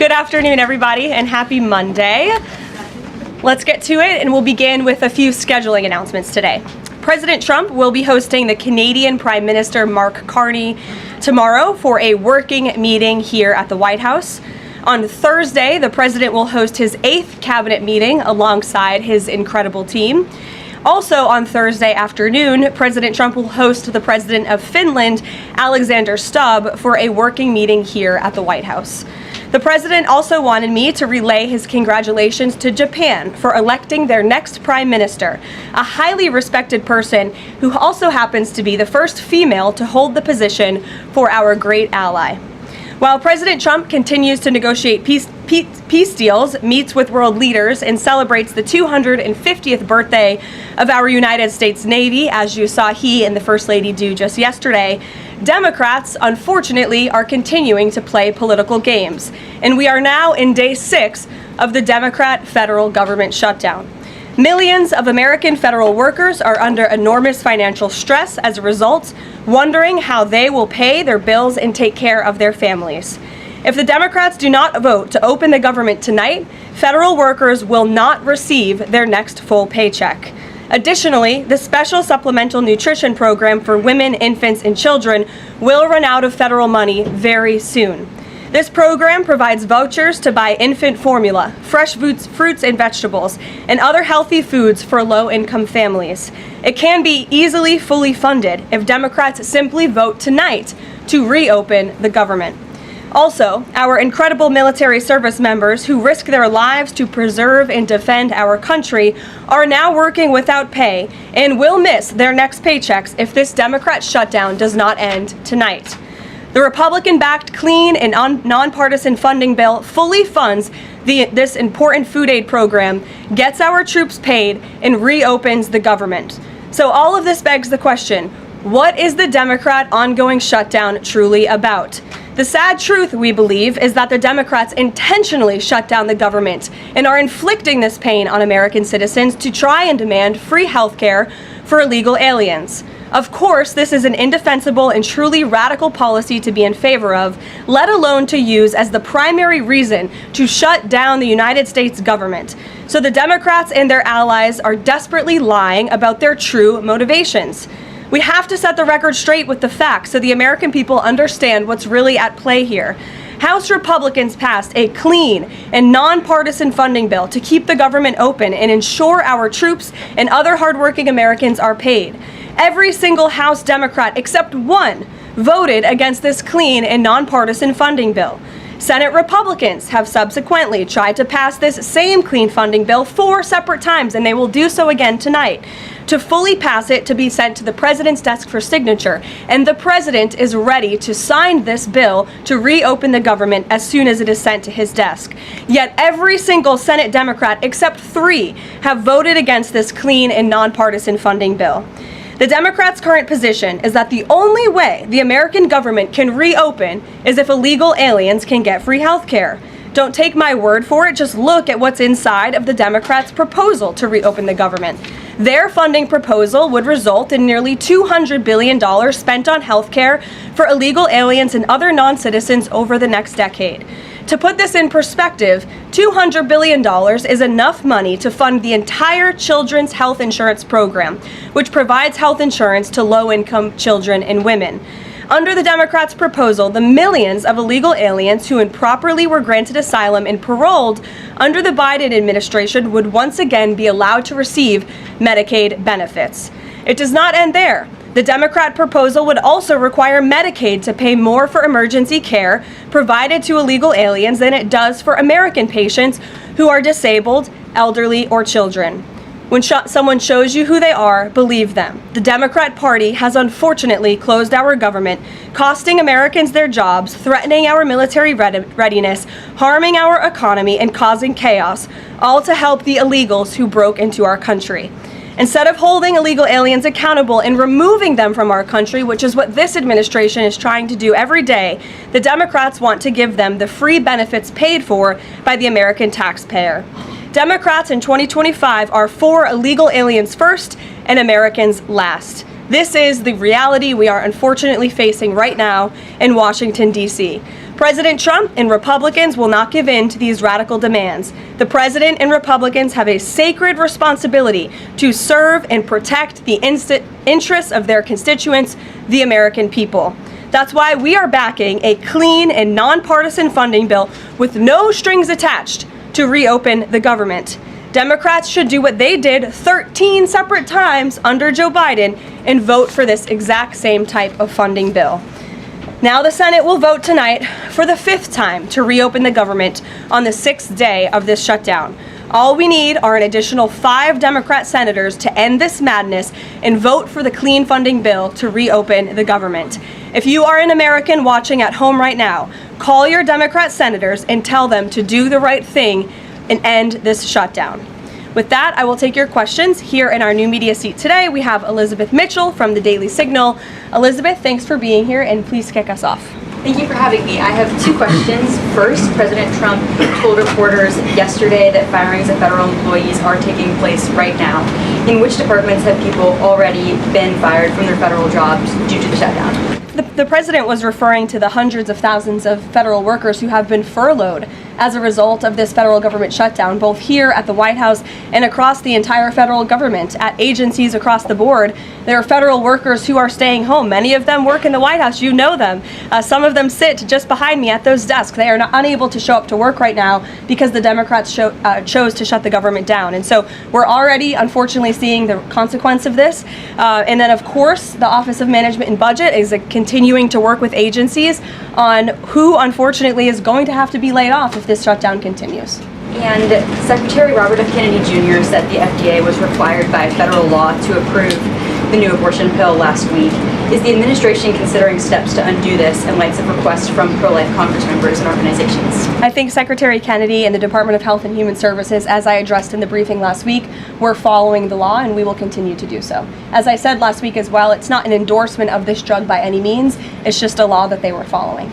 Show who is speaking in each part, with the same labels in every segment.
Speaker 1: Good afternoon, everybody, and happy Monday. Let's get to it, and we'll begin with a few scheduling announcements today. President Trump will be hosting the Canadian Prime Minister Mark Carney tomorrow for a working meeting here at the White House. On Thursday, the president will host his 8th cabinet meeting alongside his incredible team. Also on Thursday afternoon, President Trump will host the president of Finland, Alexander Stubb, for a working meeting here at the White House. The president also wanted me to relay his congratulations to Japan for electing their next prime minister, a highly respected person who also happens to be the first female to hold the position for our great ally. While President Trump continues to negotiate peace deals, meets with world leaders, and celebrates the 250th birthday of our United States Navy, as you saw he and the First Lady do just yesterday, Democrats, unfortunately, are continuing to play political games. And we are now in day 6 of the Democrat federal government shutdown. Millions of American federal workers are under enormous financial stress as a result, wondering how they will pay their bills and take care of their families. If the Democrats do not vote to open the government tonight, federal workers will not receive their next full paycheck. Additionally, the special supplemental nutrition program for women, infants, and children will run out of federal money very soon. This program provides vouchers to buy infant formula, fresh fruits and vegetables, and other healthy foods for low-income families. It can be easily fully funded if Democrats simply vote tonight to reopen the government. Also, our incredible military service members who risk their lives to preserve and defend our country are now working without pay and will miss their next paychecks if this Democrat shutdown does not end tonight. The Republican-backed clean and nonpartisan funding bill fully funds this important food aid program, gets our troops paid, and reopens the government. So all of this begs the question, what is the Democrat ongoing shutdown truly about? The sad truth, we believe, is that the Democrats intentionally shut down the government and are inflicting this pain on American citizens to try and demand free health care for illegal aliens. Of course, this is an indefensible and truly radical policy to be in favor of, let alone to use as the primary reason to shut down the United States government. So the Democrats and their allies are desperately lying about their true motivations. We have to set the record straight with the facts so the American people understand what's really at play here. House Republicans passed a clean and nonpartisan funding bill to keep the government open and ensure our troops and other hardworking Americans are paid. Every single House Democrat except one voted against this clean and nonpartisan funding bill. Senate Republicans have subsequently tried to pass this same clean funding bill 4 separate times, and they will do so again tonight, to fully pass it to be sent to the president's desk for signature. And the president is ready to sign this bill to reopen the government as soon as it is sent to his desk. Yet every single Senate Democrat except 3 have voted against this clean and nonpartisan funding bill. The Democrats' current position is that the only way the American government can reopen is if illegal aliens can get free health care. Don't take my word for it, just look at what's inside of the Democrats' proposal to reopen the government. Their funding proposal would result in nearly $200 billion spent on health care for illegal aliens and other non-citizens over the next decade. To put this in perspective, $200 billion is enough money to fund the entire children's health insurance program, which provides health insurance to low-income children and women. Under the Democrats' proposal, the millions of illegal aliens who improperly were granted asylum and paroled under the Biden administration would once again be allowed to receive Medicaid benefits. It does not end there. The Democrat proposal would also require Medicaid to pay more for emergency care provided to illegal aliens than it does for American patients who are disabled, elderly, or children. When someone shows you who they are, believe them. The Democrat Party has unfortunately closed our government, costing Americans their jobs, threatening our military readiness, harming our economy, and causing chaos, all to help the illegals who broke into our country. Instead of holding illegal aliens accountable and removing them from our country, which is what this administration is trying to do every day, the Democrats want to give them the free benefits paid for by the American taxpayer. Democrats in 2025 are for illegal aliens first and Americans last. This is the reality we are unfortunately facing right now in Washington, D.C. President Trump and Republicans will not give in to these radical demands. The President and Republicans have a sacred responsibility to serve and protect the interests of their constituents, the American people. That's why we are backing a clean and nonpartisan funding bill with no strings attached to reopen the government. Democrats should do what they did 13 separate times under Joe Biden and vote for this exact same type of funding bill. Now the Senate will vote tonight for the 5th time to reopen the government on the 6th day of this shutdown. All we need are an additional 5 Democrat senators to end this madness and vote for the clean funding bill to reopen the government. If you are an American watching at home right now, call your Democrat senators and tell them to do the right thing and end this shutdown. With that, I will take your questions. Here in our new media seat today, we have Elizabeth Mitchell from the Daily Signal. Elizabeth, thanks for being here, and please kick us off.
Speaker 2: Thank you for having me. I have 2 questions. First, President Trump told reporters yesterday that firings of federal employees are taking place right now. In which departments have people already been fired from their federal jobs due to the shutdown?
Speaker 1: The president was referring to the hundreds of thousands of federal workers who have been furloughed as a result of this federal government shutdown, both here at the White House and across the entire federal government, at agencies across the board. There are federal workers who are staying home. Many of them work in the White House. You know them. Some of them sit just behind me at those desks. They are unable to show up to work right now because the Democrats chose to shut the government down. And so we're already, unfortunately, seeing the consequence of this. And then, of course, the Office of Management and Budget is continuing to work with agencies on who, unfortunately, is going to have to be laid off if this shutdown continues.
Speaker 2: And Secretary Robert F. Kennedy Jr. said the FDA was required by federal law to approve the new abortion pill last week. Is the administration considering steps to undo this in light of requests from pro-life Congress members and organizations?
Speaker 1: I think Secretary Kennedy and the Department of Health and Human Services, as I addressed in the briefing last week, were following the law, and we will continue to do so. As I said last week as well, it's not an endorsement of this drug by any means. It's just a law that they were following.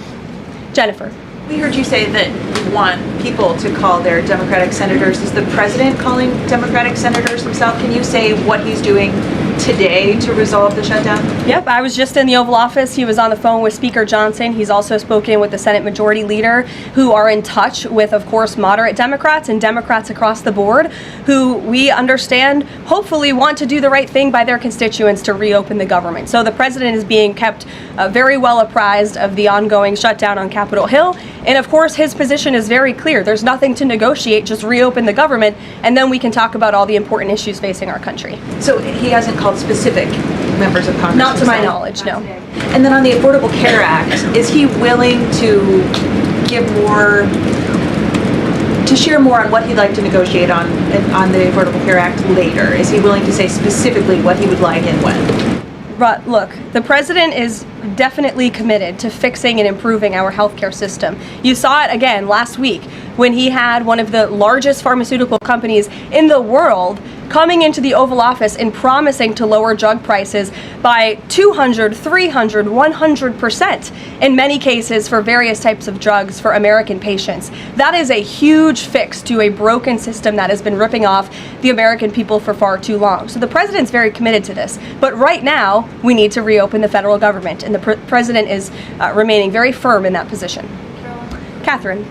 Speaker 1: Jennifer.
Speaker 3: We heard you say that you want people to call their Democratic senators. Is the president calling Democratic senators himself? Can you say what he's doing today to resolve the shutdown?
Speaker 1: Yep, I was just in the Oval Office. He was on the phone with Speaker Johnson. He's also spoken with the Senate Majority Leader, who are in touch with, of course, moderate Democrats and Democrats across the board, who we understand hopefully want to do the right thing by their constituents to reopen the government. So the president is being kept very well apprised of the ongoing shutdown on Capitol Hill. And of course, his position is very clear. There's nothing to negotiate, just reopen the government, and then we can talk about all the important issues facing our country.
Speaker 3: So he hasn't called specific members of Congress?
Speaker 1: Not to my knowledge, no.
Speaker 3: And then on the Affordable Care Act, is he willing to give more, to share more on what he'd like to negotiate on the Affordable Care Act later? Is he willing to say specifically what he would like and when?
Speaker 1: But look, the president is definitely committed to fixing and improving our healthcare system. You saw it again last week when he had one of the largest pharmaceutical companies in the world coming into the Oval Office and promising to lower drug prices by 200, 300, 100% in many cases for various types of drugs for American patients. That is a huge fix to a broken system that has been ripping off the American people for far too long. So the president's very committed to this. But right now, we need to reopen the federal government, and the president is remaining very firm in that position. Catherine.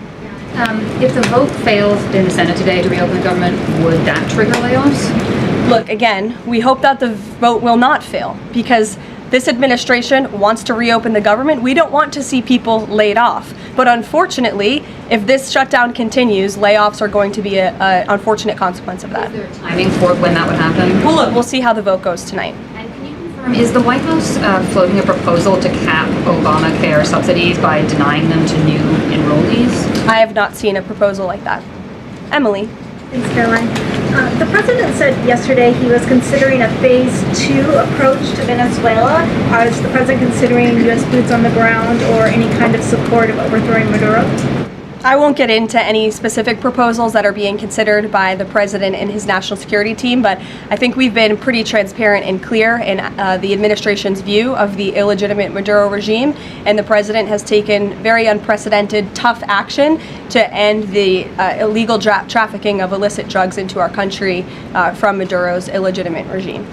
Speaker 4: If the vote fails in the Senate today to reopen the government, would that trigger layoffs?
Speaker 1: Look, again, we hope that the vote will not fail because this administration wants to reopen the government. We don't want to see people laid off. But unfortunately, if this shutdown continues, layoffs are going to be an unfortunate consequence of that.
Speaker 4: Is there timing for when that would happen?
Speaker 1: Well, look, we'll see how the vote goes tonight.
Speaker 4: And can you confirm, is the White House floating a proposal to cap Obamacare subsidies by denying them to new enrollees?
Speaker 1: I have not seen a proposal like that. Emily.
Speaker 5: Thanks, Caroline. The president said yesterday he was considering a phase 2 approach to Venezuela. Is the president considering U.S. boots on the ground or any kind of support of overthrowing Maduro?
Speaker 1: I won't get into any specific proposals that are being considered by the president and his national security team, but I think we've been pretty transparent and clear in the administration's view of the illegitimate Maduro regime, and the president has taken very unprecedented, tough action to end the illegal trafficking of illicit drugs into our country from Maduro's illegitimate regime.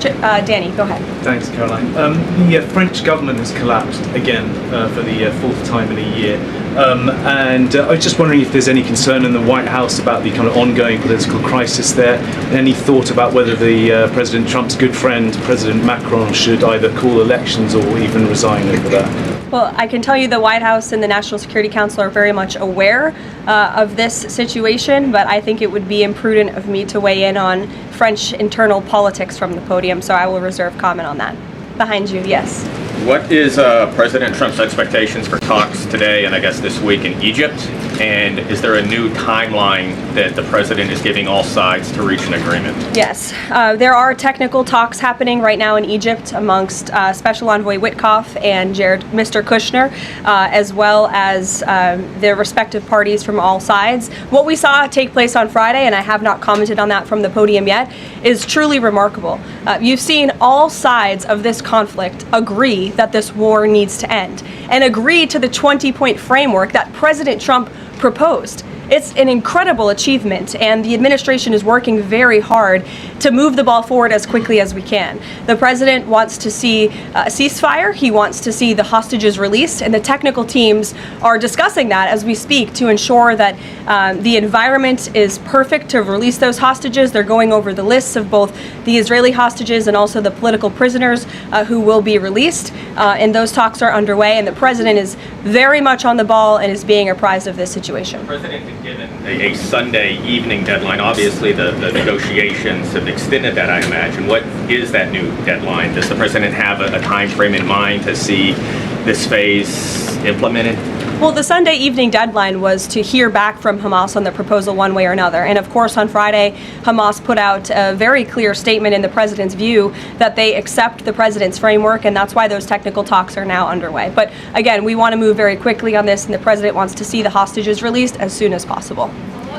Speaker 1: Danny, go ahead.
Speaker 6: Thanks, Caroline. The French government has collapsed again for the fourth time in a year. And I was just wondering if there's any concern in the White House about the kind of ongoing political crisis there. Any thought about whether the President Trump's good friend, President Macron, should either call elections or even resign over that?
Speaker 1: Well, I can tell you the White House and the National Security Council are very much aware of this situation, but I think it would be imprudent of me to weigh in on French internal politics from the podium, so I will reserve comment on that. Behind you, yes.
Speaker 7: What is President Trump's expectations for talks today and I guess this week in Egypt? And is there a new timeline that the president is giving all sides to reach an agreement?
Speaker 1: Yes, there are technical talks happening right now in Egypt amongst Special Envoy Witkoff and Mr. Kushner, as well as their respective parties from all sides. What we saw take place on Friday, and I have not commented on that from the podium yet, is truly remarkable. You've seen all sides of this conflict agree that this war needs to end and agree to the 20-point framework that President Trump proposed. It's an incredible achievement, and the administration is working very hard to move the ball forward as quickly as we can. The president wants to see a ceasefire. He wants to see the hostages released, and the technical teams are discussing that as we speak to ensure that the environment is perfect to release those hostages. They're going over the lists of both the Israeli hostages and also the political prisoners who will be released, and those talks are underway, and the president is very much on the ball and is being apprised of this situation.
Speaker 7: The president had given a Sunday evening deadline. Obviously, the negotiations have extended that, I imagine. What is that new deadline? Does the president have a time frame in mind to see this phase implemented?
Speaker 1: Well, the Sunday evening deadline was to hear back from Hamas on the proposal one way or another. And of course, on Friday, Hamas put out a very clear statement in the president's view that they accept the president's framework, and that's why those technical talks are now underway. But again, we want to move very quickly on this, and the president wants to see the hostages released as soon as possible.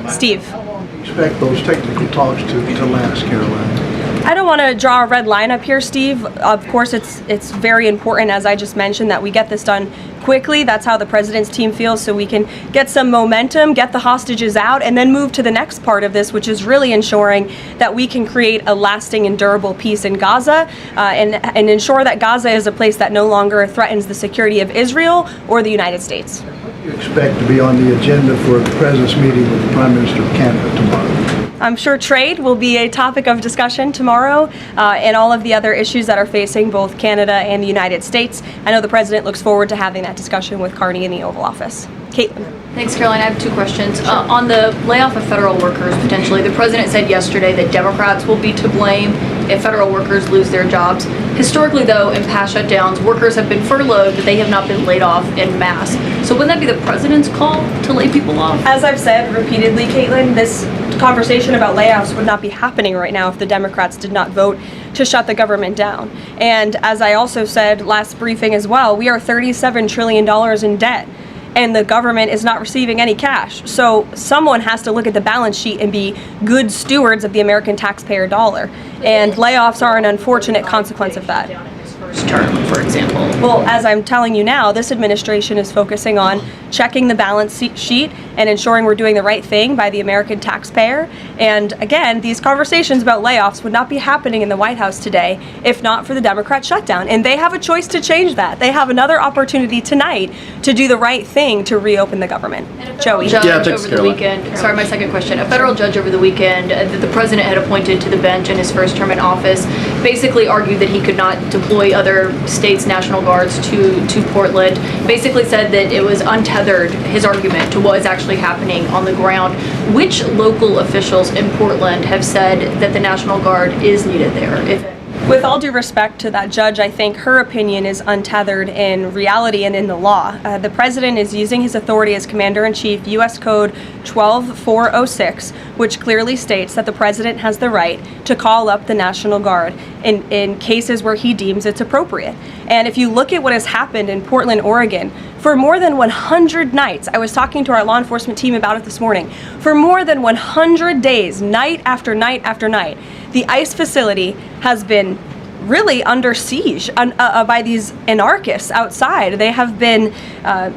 Speaker 1: Steve.
Speaker 8: How long do you expect those technical talks to last, Caroline?
Speaker 1: I don't want to draw a red line up here, Steve. Of course, it's very important, as I just mentioned, that we get this done quickly. That's how the president's team feels, so we can get some momentum, get the hostages out, and then move to the next part of this, which is really ensuring that we can create a lasting and durable peace in Gaza, and ensure that Gaza is a place that no longer threatens the security of Israel or the United States.
Speaker 8: What do you expect to be on the agenda for the president's meeting with the Prime Minister of Canada tomorrow?
Speaker 1: I'm sure trade will be a topic of discussion tomorrow, and all of the other issues that are facing both Canada and the United States. I know the president looks forward to having that discussion with Carney in the Oval Office. Caitlin.
Speaker 2: Thanks, Caroline. I have two questions. On the layoff of federal workers, potentially, the president said yesterday that Democrats will be to blame if federal workers lose their jobs. Historically, though, in past shutdowns, workers have been furloughed, but they have not been laid off en masse. So wouldn't that be the president's call to lay people off?
Speaker 1: As I've said repeatedly, Caitlin, this conversation about layoffs would not be happening right now if the Democrats did not vote to shut the government down. And as I also said last briefing as well, we are $37 trillion in debt, and the government is not receiving any cash. So someone has to look at the balance sheet and be good stewards of the American taxpayer dollar. And layoffs are an unfortunate consequence of that.
Speaker 2: First term, for example.
Speaker 1: Well, as I'm telling you now, this administration is focusing on checking the balance sheet and ensuring we're doing the right thing by the American taxpayer. And again, these conversations about layoffs would not be happening in the White House today if not for the Democrat shutdown. And they have a choice to change that. They have another opportunity tonight to do the right thing to reopen the government.
Speaker 2: Joey. Judge over the weekend. Sorry, my second question. A federal judge over the weekend that the president had appointed to the bench in his first term in office basically argued that he could not deploy other states' National Guards to Portland. Basically said that it was untethered, his argument, to what is actually happening on the ground. Which local officials in Portland have said that the National Guard is needed there?
Speaker 1: With all due respect to that judge, I think her opinion is untethered in reality and in the law. The president is using his authority as Commander-in-Chief, U.S. Code 12406, which clearly states that the president has the right to call up the National Guard in cases where he deems it's appropriate. And if you look at what has happened in Portland, Oregon, for more than 100 nights, I was talking to our law enforcement team about it this morning, for more than 100 days, night after night after night, the ICE facility has been really under siege by these anarchists outside. They have been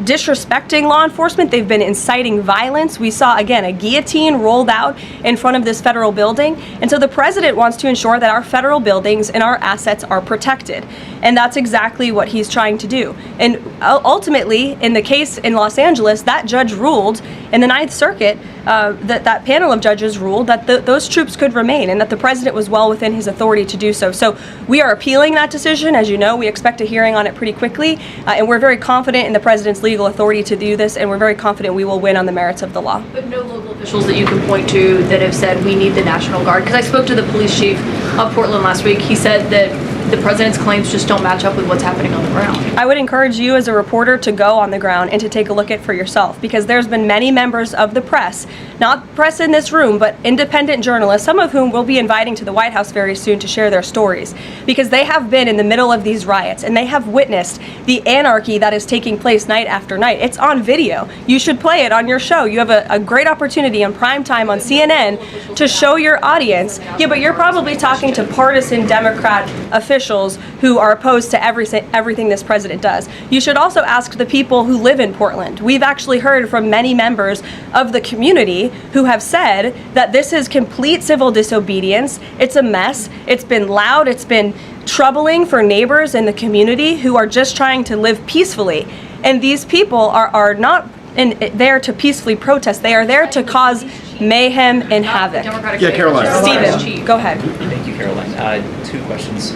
Speaker 1: disrespecting law enforcement. They've been inciting violence. We saw, again, a guillotine rolled out in front of this federal building. And so the president wants to ensure that our federal buildings and our assets are protected. And that's exactly what he's trying to do. And ultimately, in the case in Los Angeles, that judge ruled in the Ninth Circuit, that panel of judges ruled that those troops could remain and that the president was well within his authority to do so. So we are appealing that decision. As you know, we expect a hearing on it pretty quickly, and we're very confident in the president's legal authority to do this, and we're very confident we will win on the merits of the law.
Speaker 9: But no local officials that you can point to that have said we need the National Guard? Because I spoke to the police chief of Portland last week. He said that the president's claims just don't match up with what's happening on the ground.
Speaker 1: I would encourage you as a reporter to go on the ground and to take a look at it for yourself, because there's been many members of the press, not press in this room, but independent journalists, some of whom we'll be inviting to the White House very soon to share their stories, because they have been in the middle of these riots and they have witnessed the anarchy that is taking place night after night. It's on video. You should play it on your show. You have a great opportunity on prime time on CNN to show your audience. Yeah, but you're probably talking to partisan Democrat officials who are opposed to everything this president does. You should also ask the people who live in Portland. We've actually heard from many members of the community who have said that this is complete civil disobedience. It's a mess. It's been loud. It's been troubling for neighbors in the community who are just trying to live peacefully. And these people are not there to peacefully protest. They are there to cause mayhem and havoc.
Speaker 10: Yeah, Caroline.
Speaker 1: Stephen, go ahead.
Speaker 10: Thank you, Caroline. Two questions.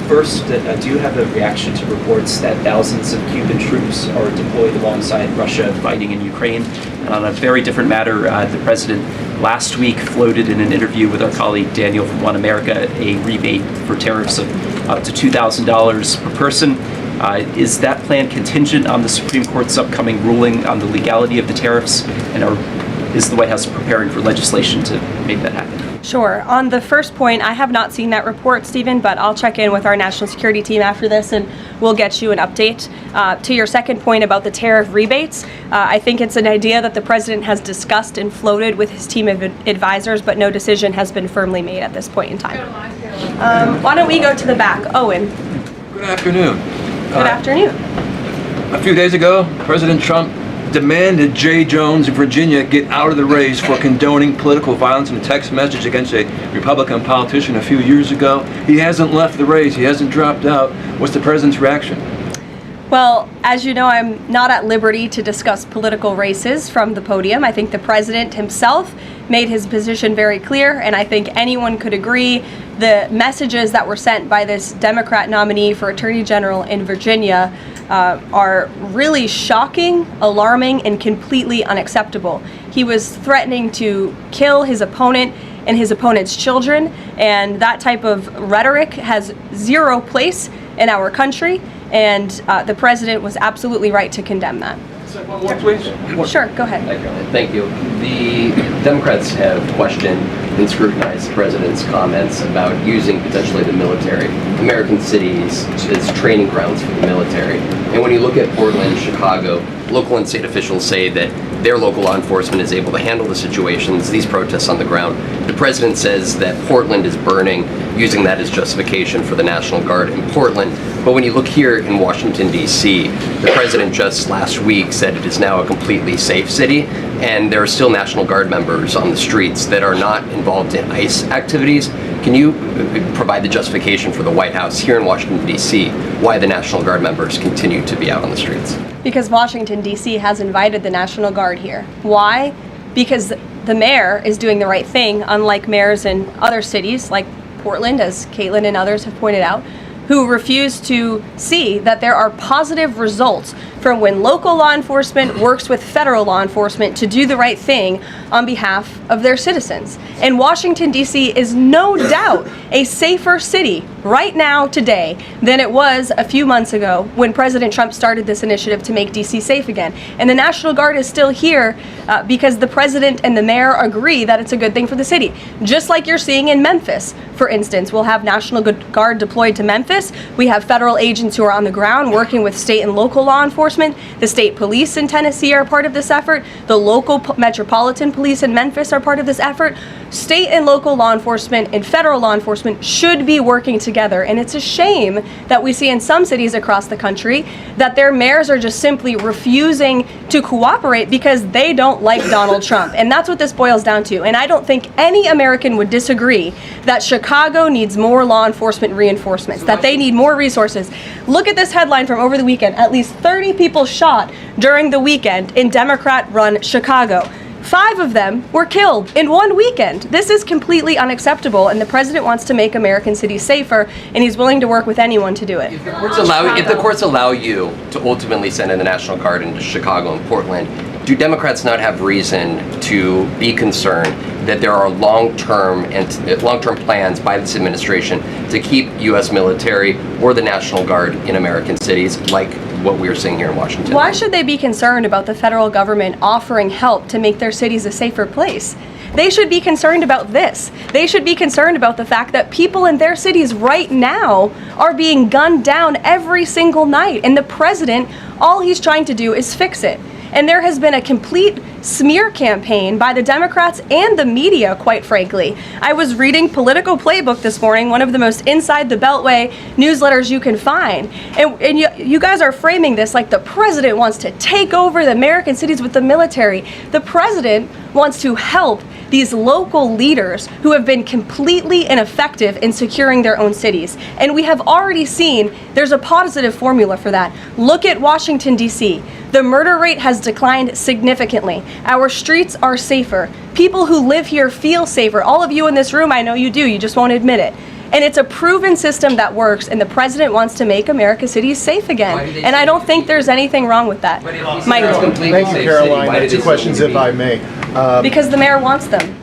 Speaker 10: First, do you have a reaction to reports that thousands of Cuban troops are deployed alongside Russia fighting in Ukraine? And on a very different matter, the president last week floated in an interview with our colleague Daniel from One America a rebate for tariffs of up to $2,000 per person. Is that plan contingent on the Supreme Court's upcoming ruling on the legality of the tariffs? And is the White House preparing for legislation to make that happen?
Speaker 1: Sure. On the first point, I have not seen that report, Stephen, but I'll check in with our national security team after this and we'll get you an update. To your second point about the tariff rebates, I think it's an idea that the president has discussed and floated with his team of advisors, but no decision has been firmly made at this point in time. Why don't we go to the back? Owen.
Speaker 11: Good afternoon.
Speaker 1: Good afternoon.
Speaker 11: A few days ago, President Trump demanded Jay Jones of Virginia get out of the race for condoning political violence in a text message against a Republican politician a few years ago. He hasn't left the race. He hasn't dropped out. What's the president's reaction?
Speaker 1: Well, as you know, I'm not at liberty to discuss political races from the podium. I think the president himself made his position very clear, and I think anyone could agree the messages that were sent by this Democrat nominee for Attorney General in Virginia are really shocking, alarming, and completely unacceptable. He was threatening to kill his opponent and his opponent's children, and that type of rhetoric has zero place in our country, and the president was absolutely right to condemn that.
Speaker 11: One more, please.
Speaker 1: Sure, go ahead.
Speaker 12: Thank you. The Democrats have questioned and scrutinized the president's comments about using potentially the military, American cities, as training grounds for the military. And when you look at Portland, Chicago, local and state officials say that their local law enforcement is able to handle the situations, these protests on the ground. The president says that Portland is burning, using that as justification for the National Guard in Portland. But when you look here in Washington, D.C., the president just last week said it is now a completely safe city, and there are still National Guard members on the streets that are not involved in ICE activities. Can you provide the justification for the White House here in Washington, D.C., why the National Guard members continue to be out on the streets?
Speaker 1: Because Washington, D.C. has invited the National Guard here. Why? Because the mayor is doing the right thing, unlike mayors in other cities like Portland, as Caitlin and others have pointed out, who refuse to see that there are positive results from when local law enforcement works with federal law enforcement to do the right thing on behalf of their citizens. And Washington, D.C. is no doubt a safer city right now, today, than it was a few months ago when President Trump started this initiative to make D.C. safe again. And the National Guard is still here because the president and the mayor agree that it's a good thing for the city. Just like you're seeing in Memphis, for instance. We'll have National Guard deployed to Memphis. We have federal agents who are on the ground working with state and local law enforcement. enforcement. The state police in Tennessee are part of this effort. The local metropolitan police in Memphis are part of this effort. State and local law enforcement and federal law enforcement should be working together. And it's a shame that we see in some cities across the country that their mayors are just simply refusing to cooperate because they don't like Donald Trump. And that's what this boils down to. And I don't think any American would disagree that Chicago needs more law enforcement reinforcements, that they need more resources. Look at this headline from over the weekend. At least 30 people shot during the weekend in Democrat-run Chicago. 5 of them were killed in one weekend. This is completely unacceptable, and the president wants to make American cities safer, and he's willing to work with anyone to do it.
Speaker 12: If the courts allow you to ultimately send in the National Guard into Chicago and Portland, do Democrats not have reason to be concerned that there are long-term plans by this administration to keep U.S. military or the National Guard in American cities, like what we're seeing here in Washington?
Speaker 1: Why should they be concerned about the federal government offering help to make their cities a safer place? They should be concerned about this. They should be concerned about the fact that people in their cities right now are being gunned down every single night. And the president, all he's trying to do is fix it. And there has been a complete smear campaign by the Democrats and the media, quite frankly. I was reading Political Playbook this morning, one of the most inside the Beltway newsletters you can find. And you guys are framing this like the president wants to take over the American cities with the military. The president wants to help these local leaders who have been completely ineffective in securing their own cities. And we have already seen there's a positive formula for that. Look at Washington, D.C. The murder rate has declined significantly. Our streets are safer. People who live here feel safer. All of you in this room, I know you do, you just won't admit it. And it's a proven system that works, and the president wants to make America's cities safe again. And I don't think there's anything wrong with that. Michael.
Speaker 13: Thank you, Caroline. 2 questions, if I may.
Speaker 1: Because the mayor wants them.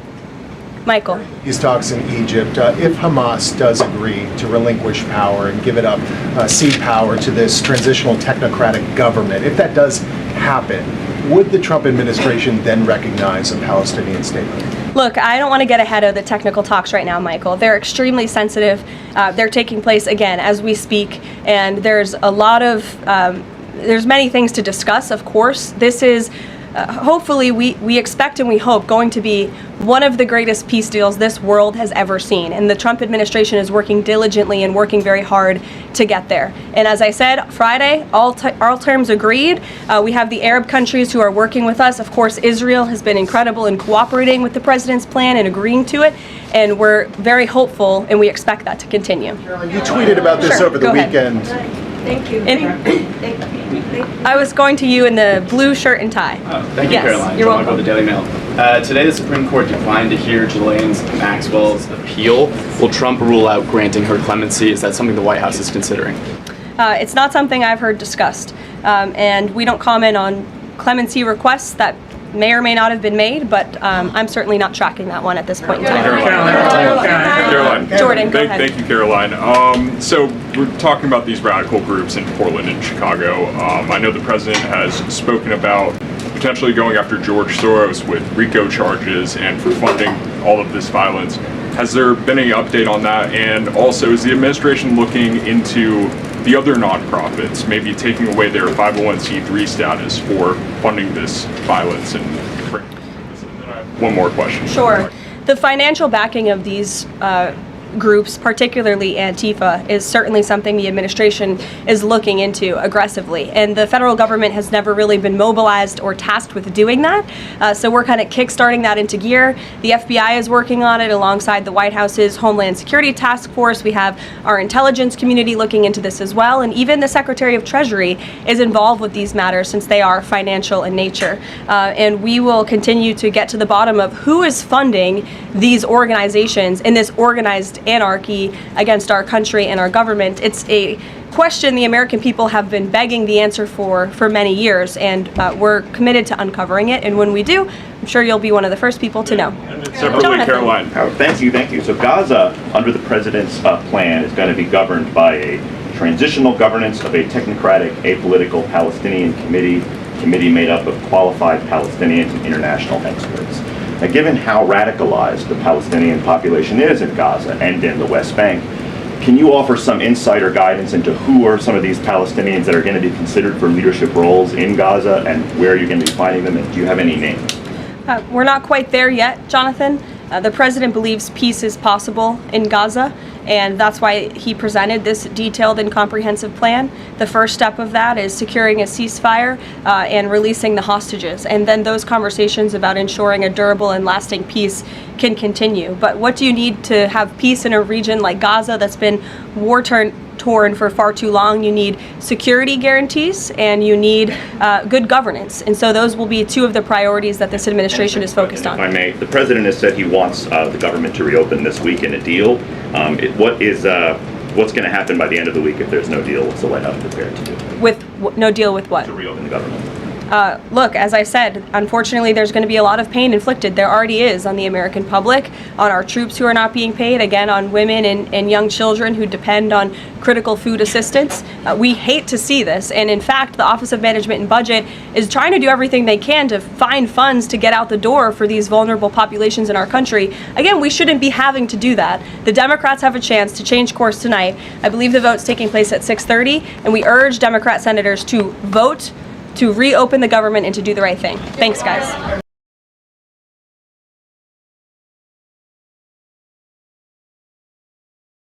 Speaker 1: Michael.
Speaker 13: These talks in Egypt, if Hamas does agree to relinquish power and give it up, cede power to this transitional technocratic government, if that does happen, would the Trump administration then recognize a Palestinian state?
Speaker 1: Look, I don't want to get ahead of the technical talks right now, Michael. They're extremely sensitive. They're taking place, again, as we speak, and there's a lot of, there's many things to discuss, of course. This is hopefully we expect and we hope going to be one of the greatest peace deals this world has ever seen. And the Trump administration is working diligently and working very hard to get there. And as I said, Friday, all terms agreed. We have the Arab countries who are working with us. Of course, Israel has been incredible in cooperating with the president's plan and agreeing to it. And we're very hopeful, and we expect that to continue.
Speaker 13: You tweeted about this over the weekend.
Speaker 1: Thank you. I was going to you in the blue shirt and tie.
Speaker 14: Thank you,
Speaker 1: yes,
Speaker 14: Caroline.
Speaker 1: You're welcome.
Speaker 14: The Daily Mail. Today, the Supreme Court declined to hear Ghislaine Maxwell's appeal. Will Trump rule out granting her clemency? Is that something the White House is considering?
Speaker 1: It's not something I've heard discussed, and we don't comment on clemency requests that may or may not have been made, but I'm certainly not tracking that one at this point in time.
Speaker 15: Caroline.
Speaker 1: Jordan, go ahead.
Speaker 15: Thank you, Caroline. So we're talking about these radical groups in Portland and Chicago. I know the president has spoken about potentially going after George Soros with RICO charges and for funding all of this violence. Has there been any update on that? And also, is the administration looking into the other nonprofits, maybe taking away their 501c3 status for funding this violence? And then I have one more question.
Speaker 1: Sure. The financial backing of these groups, particularly Antifa, is certainly something the administration is looking into aggressively. And the federal government has never really been mobilized or tasked with doing that. So we're kind of kickstarting that into gear. The FBI is working on it alongside the White House's Homeland Security Task Force. We have our intelligence community looking into this as well. And even the Secretary of Treasury is involved with these matters since they are financial in nature. And we will continue to get to the bottom of who is funding these organizations in this organized anarchy against our country and our government. It's a question the American people have been begging the answer for many years, and we're committed to uncovering it. And when we do, I'm sure you'll be one of the first people to know.
Speaker 15: Separately, Caroline.
Speaker 16: Thank you. So Gaza, under the president's plan, is going to be governed by a transitional governance of a technocratic, apolitical Palestinian committee made up of qualified Palestinians and international experts. Now, given how radicalized the Palestinian population is in Gaza and in the West Bank, Can you offer some insight or guidance into who are some of these Palestinians that are going to be considered for leadership roles in Gaza, and where you're going to be finding them, and do you have any names?
Speaker 1: We're not quite there yet, Jonathan. The president believes peace is possible in Gaza, and that's why he presented this detailed and comprehensive plan. The first step of that is securing a ceasefire and releasing the hostages, and then those conversations about ensuring a durable and lasting peace can continue. But what do you need to have peace in a region like Gaza that's been war-torn for far too long? You need security guarantees, and you need good governance. And so those will be two of the priorities that this administration is focused on.
Speaker 16: If I may, the president has said he wants the government to reopen this week in a deal. What's going to happen by the end of the week if there's no deal? What's the White House prepared to do?
Speaker 1: With no deal with what?
Speaker 16: To reopen the government.
Speaker 1: Look, as I said, unfortunately, there's going to be a lot of pain inflicted. There already is on the American public, on our troops who are not being paid, again, on women and young children who depend on critical food assistance. We hate to see this. And in fact, the Office of Management and Budget is trying to do everything they can to find funds to get out the door for these vulnerable populations in our country. Again, we shouldn't be having to do that. The Democrats have a chance to change course tonight. I believe the vote's taking place at 6:30, and we urge Democrat senators to vote to reopen the government and to do the right thing. Thanks, guys.